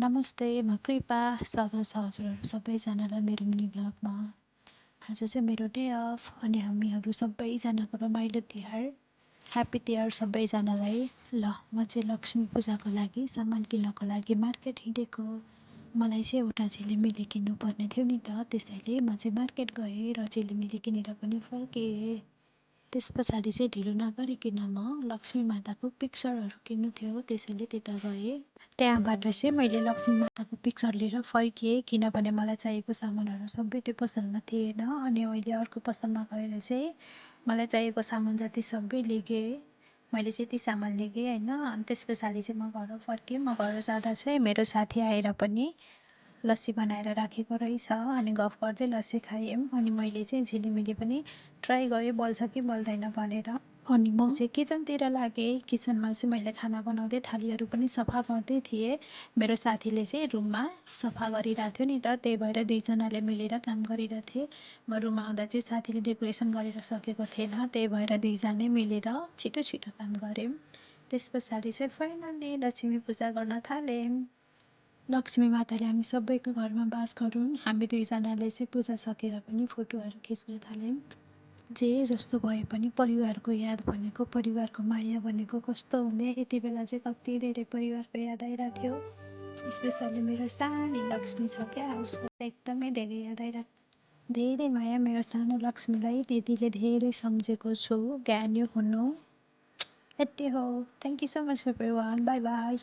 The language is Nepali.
नमस्ते, म कृपा। स्वागत छ हजुरहरू सबैजनालाई मेरो मिनी ब्लगमा। आज चाहिँ मेरो डे अफ अनि हामीहरू सबैजनाको रमाइलो तिहार। ह्याप्पी तिहार सबैजनालाई। ल, म चाहिँ लक्ष्मी पूजाको लागि सामान किन्नको लागि मार्केट हिँडेको। मलाई चाहिँ एउटा झिलिमिली किन्नुपर्ने थियो नि त, त्यसैले म चाहिँ मार्केट गएँ र झिलिमिली किनेर पनि फर्केँ। त्यस पछाडि चाहिँ ढिलो नगरिकन म लक्ष्मी माताको पिक्चरहरू किन्नु थियो, त्यसैले त्यता गएँ। त्यहाँबाट चाहिँ मैले लक्ष्मी माताको पिक्चर लिएर फर्किएँ, किनभने मलाई चाहिएको सामानहरू सबै त्यो पसलमा थिएन। अनि मैले अर्को पसलमा गएर चाहिँ मलाई चाहिएको सामान जति सबै लिएँ। मैले चाहिँ ती सामान लिएँ होइन। अनि त्यस पछाडि चाहिँ म घर फर्केँ। म घर जाँदा चाहिँ मेरो साथी आएर पनि लस्सी बनाएर राखेको रहेछ। अनि गफ गर्दै लस्सी खायौँ। अनि मैले चाहिँ झिलिमिली पनि ट्राई गरेँ बल्छ कि बल्दैन भनेर। अनि म चाहिँ किचनतिर लागेँ। किचनमा चाहिँ मैले खाना बनाउँदै थालीहरू पनि सफा गर्दै थिएँ। मेरो साथीले चाहिँ रुममा सफा गरिरहेको थियो नि त, त्यही भएर दुईजनाले मिलेर काम गरिरहेको थिएँ। म रुममा आउँदा चाहिँ साथीले डेकोरेसन गरेर सकेको थिएन, त्यही भएर दुईजनै मिलेर छिटो छिटो काम गऱ्यौँ। त्यस पछाडि चाहिँ फाइनली लक्ष्मी पूजा गर्न थाल्यौँ। लक्ष्मी माताले हामी सबैको घरमा बास गरून्। हामी दुईजनाले चाहिँ पूजा सकेर पनि फोटोहरू खिच्न थाल्यौँ। जे जस्तो भए पनि परिवारको याद भनेको, परिवारको माया भनेको कस्तो हुने। यति बेला चाहिँ कति धेरै परिवारको याद आइरहेको थियो। स्पेसली मेरो सानो लक्ष्मी छ क्या, उसको एकदमै धेरै याद आइरहेको। धेरै माया मेरो सानो लक्ष्मीलाई दिदीले धेरै सम्झेको छु। ज्ञानी हुनु यति हो। Thank you so much everyone. By by.